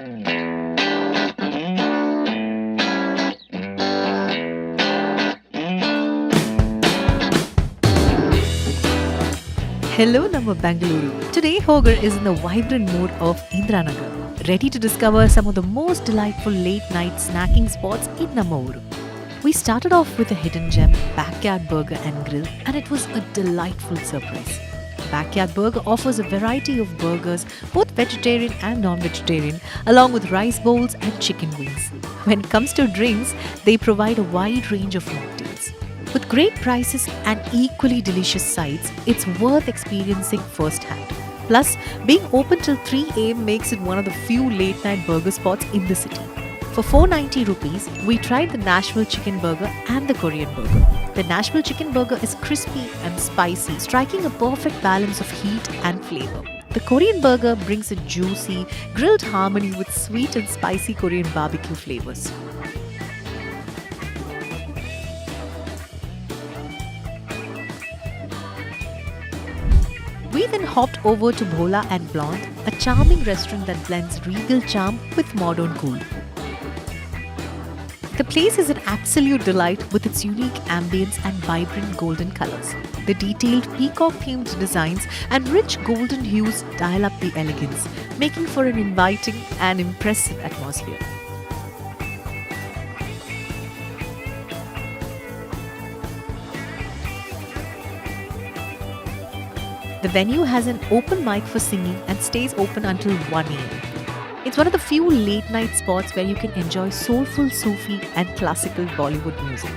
Hello, Namma Bangalore. Today, Hogar is in the vibrant mood of Indranagar, ready to discover some of the most delightful late night snacking spots in Namma Uru. We started off with a hidden gem, Backyard Burger and Grill, and it was a delightful surprise. Backyard Burger offers a variety of burgers, both vegetarian and non vegetarian, along with rice bowls and chicken wings. When it comes to drinks, they provide a wide range of mocktails. With great prices and equally delicious sides, it's worth experiencing firsthand. Plus, being open till 3 am makes it one of the few late night burger spots in the city. For 490 rupees, we tried the Nashville chicken burger and the Korean burger. The Nashville chicken burger is crispy and spicy, striking a perfect balance of heat and flavor. The Korean burger brings a juicy, grilled harmony with sweet and spicy Korean barbecue flavors. We then hopped over to Bhola and Blonde, a charming restaurant that blends regal charm with modern cool. The place is an absolute delight with its unique ambience and vibrant golden colors. The detailed peacock-themed designs and rich golden hues dial up the elegance, making for an inviting and impressive atmosphere. The venue has an open mic for singing and stays open until 1 am. It's one of the few late night spots where you can enjoy soulful Sufi and classical Bollywood music.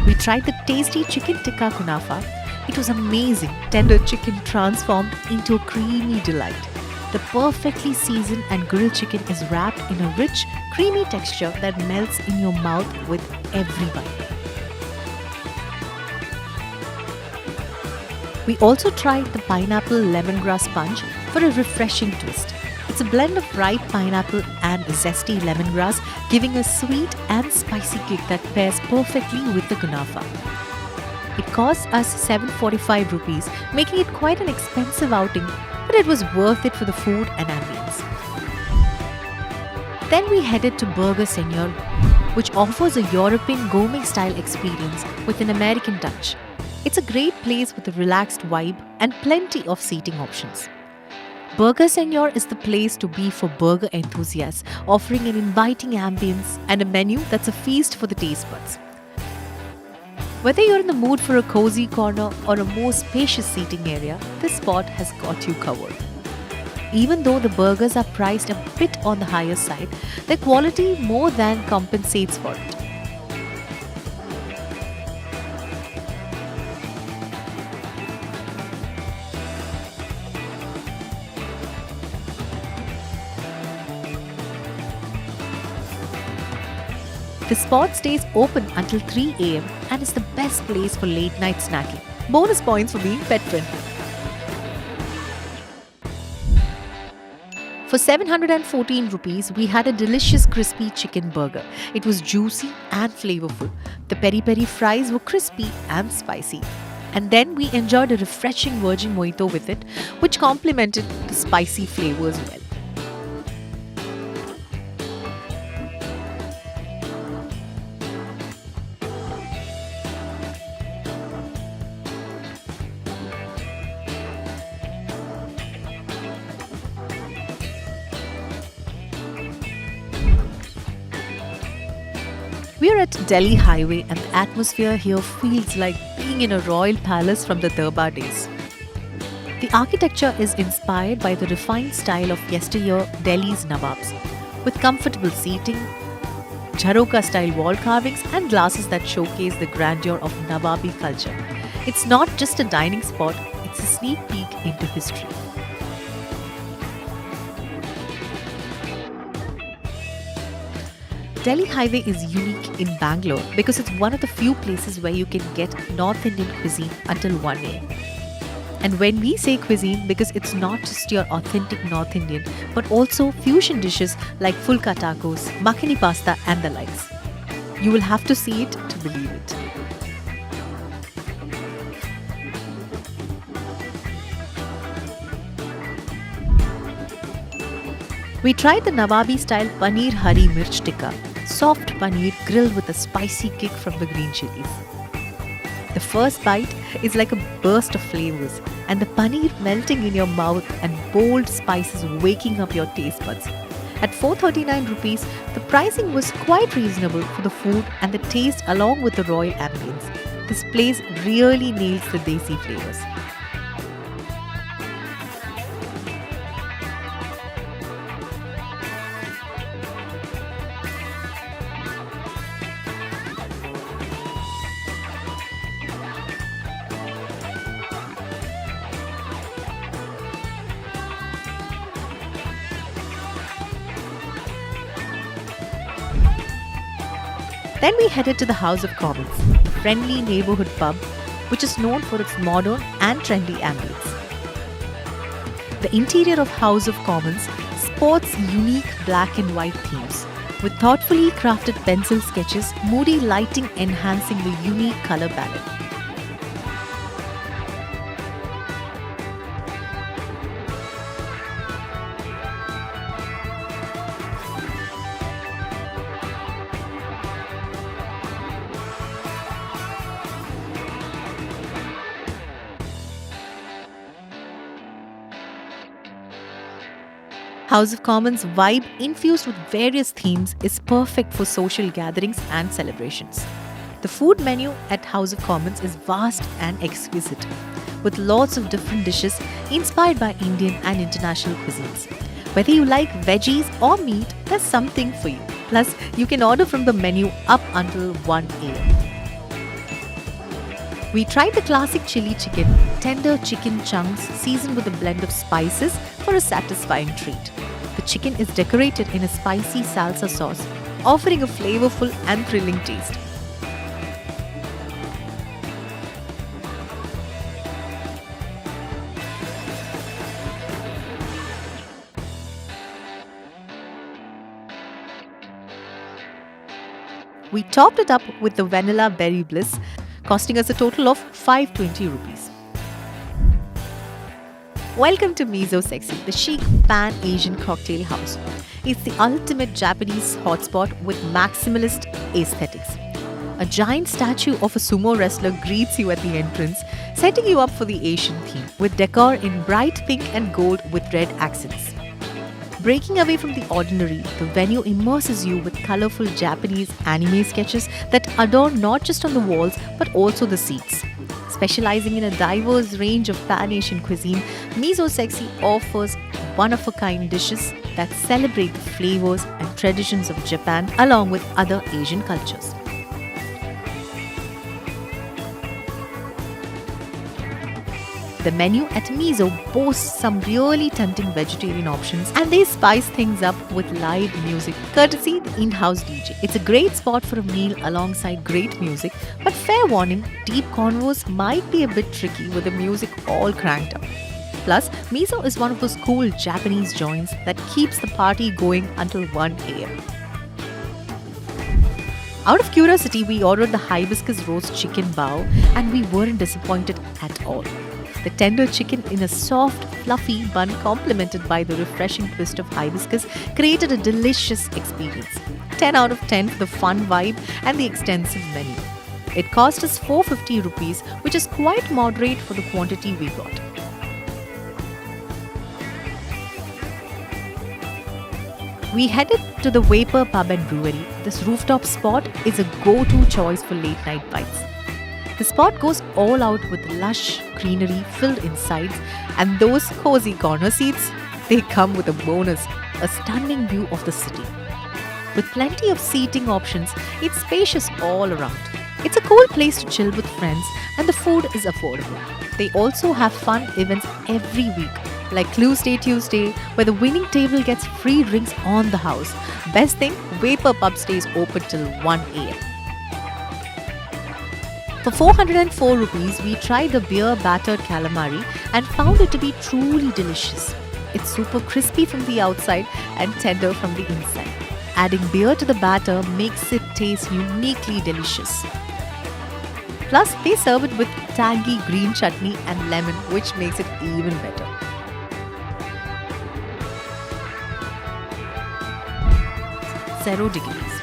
We tried the tasty chicken tikka kunafa. It was amazing, tender chicken transformed into a creamy delight. The perfectly seasoned and grilled chicken is wrapped in a rich, creamy texture that melts in your mouth with every bite. We also tried the pineapple lemongrass sponge for a refreshing twist. It's a blend of ripe pineapple and zesty lemongrass, giving a sweet and spicy kick that pairs perfectly with the kunafa. It cost us 745 rupees, making it quite an expensive outing, but it was worth it for the food and ambience. Then we headed to Burger Seigneur, which offers a European gourmet-style experience with an American touch. It's a great place with a relaxed vibe and plenty of seating options. Burger Seigneur is the place to be for burger enthusiasts, offering an inviting ambience and a menu that's a feast for the taste buds. Whether you're in the mood for a cozy corner or a more spacious seating area, this spot has got you covered. Even though the burgers are priced a bit on the higher side, their quality more than compensates for it. The spot stays open until 3 am and is the best place for late night snacking. Bonus points for being pet friendly. For 714 rupees, we had a delicious crispy chicken burger. It was juicy and flavorful. The peri peri fries were crispy and spicy. And then we enjoyed a refreshing virgin mojito with it, which complemented the spicy flavors well. We're at Delhi Highway and the atmosphere here feels like being in a royal palace from the Durbar days. The architecture is inspired by the refined style of yesteryear Delhi's Nawabs, with comfortable seating, Jharoka-style wall carvings and glasses that showcase the grandeur of Nawabi culture. It's not just a dining spot, it's a sneak peek into history. Delhi Highway is unique in Bangalore because it's one of the few places where you can get North Indian cuisine until 1 am. And when we say cuisine, because it's not just your authentic North Indian, but also fusion dishes like fulka tacos, makhani pasta, and the likes. You will have to see it to believe it. We tried the Nawabi style paneer hari mirch tikka, soft paneer grilled with a spicy kick from the green chilies. The first bite is like a burst of flavors, and the paneer melting in your mouth and bold spices waking up your taste buds. At 439 rupees, the pricing was quite reasonable for the food and the taste along with the royal ambience. This place really nails the desi flavors. Then we headed to the House of Commons, a friendly neighborhood pub which is known for its modern and trendy ambience. The interior of House of Commons sports unique black and white themes, with thoughtfully crafted pencil sketches, moody lighting enhancing the unique color palette. House of Commons vibe infused with various themes is perfect for social gatherings and celebrations. The food menu at House of Commons is vast and exquisite, with lots of different dishes inspired by Indian and international cuisines. Whether you like veggies or meat, there's something for you. Plus, you can order from the menu up until 1 am. We tried the classic chili chicken, tender chicken chunks seasoned with a blend of spices for a satisfying treat. The chicken is decorated in a spicy salsa sauce, offering a flavorful and thrilling taste. We topped it up with the vanilla berry bliss, costing us a total of 520 rupees. Welcome to Mizo Sexy, the chic pan-Asian cocktail house. It's the ultimate Japanese hotspot with maximalist aesthetics. A giant statue of a sumo wrestler greets you at the entrance, setting you up for the Asian theme, with decor in bright pink and gold with red accents. Breaking away from the ordinary, the venue immerses you with colorful Japanese anime sketches that adorn not just on the walls but also the seats. Specializing in a diverse range of pan-Asian cuisine, Mizo Sexy offers one-of-a-kind dishes that celebrate the flavors and traditions of Japan along with other Asian cultures. The menu at Mizo boasts some really tempting vegetarian options, and they spice things up with live music, courtesy the in-house DJ. It's a great spot for a meal alongside great music, but fair warning, deep convos might be a bit tricky with the music all cranked up. Plus, Mizo is one of those cool Japanese joints that keeps the party going until 1 am. Out of curiosity, we ordered the hibiscus roast chicken bao, and we weren't disappointed at all. The tender chicken in a soft, fluffy bun complemented by the refreshing twist of hibiscus created a delicious experience. 10 out of 10 for the fun vibe and the extensive menu. It cost us 450 rupees, which is quite moderate for the quantity we got. We headed to the Vapor Pub and Brewery. This rooftop spot is a go-to choice for late night bites. The spot goes all out with lush greenery filled insides, and those cozy corner seats, they come with a bonus, a stunning view of the city. With plenty of seating options, it's spacious all around. It's a cool place to chill with friends, and the food is affordable. They also have fun events every week, like Clue Stay Tuesday, where the winning table gets free drinks on the house. Best thing, Vapor Pub stays open till 1 am. For 404 rupees, we tried the beer battered calamari and found it to be truly delicious. It's super crispy from the outside and tender from the inside. Adding beer to the batter makes it taste uniquely delicious. Plus, they serve it with tangy green chutney and lemon, which makes it even better. Zero degrees.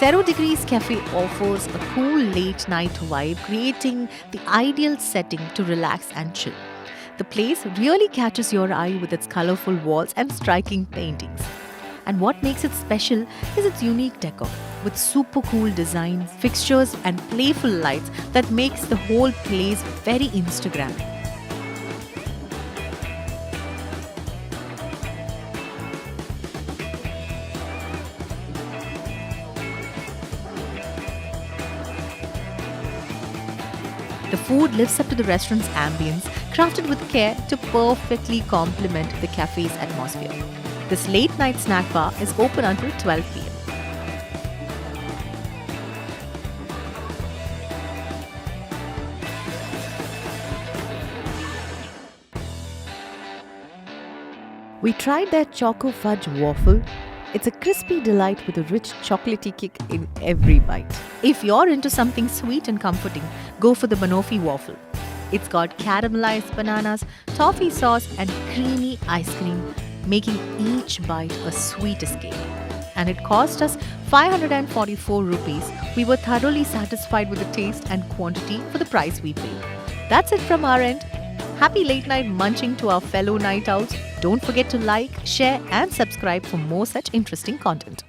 Zero Degrees Cafe offers a cool late night vibe, creating the ideal setting to relax and chill. The place really catches your eye with its colorful walls and striking paintings. And what makes it special is its unique decor, with super cool designs, fixtures, and playful lights that makes the whole place very Instagrammable. The food lives up to the restaurant's ambience, crafted with care to perfectly complement the cafe's atmosphere. This late night snack bar is open until 12 pm. We tried their Choco Fudge waffle. It's a crispy delight with a rich chocolatey kick in every bite. If you're into something sweet and comforting, go for the Banoffee waffle. It's got caramelized bananas, toffee sauce, and creamy ice cream, making each bite a sweet escape. And it cost us 544 rupees. We were thoroughly satisfied with the taste and quantity for the price we paid. That's it from our end. Happy late night munching to our fellow night owls. Don't forget to like, share, and subscribe for more such interesting content.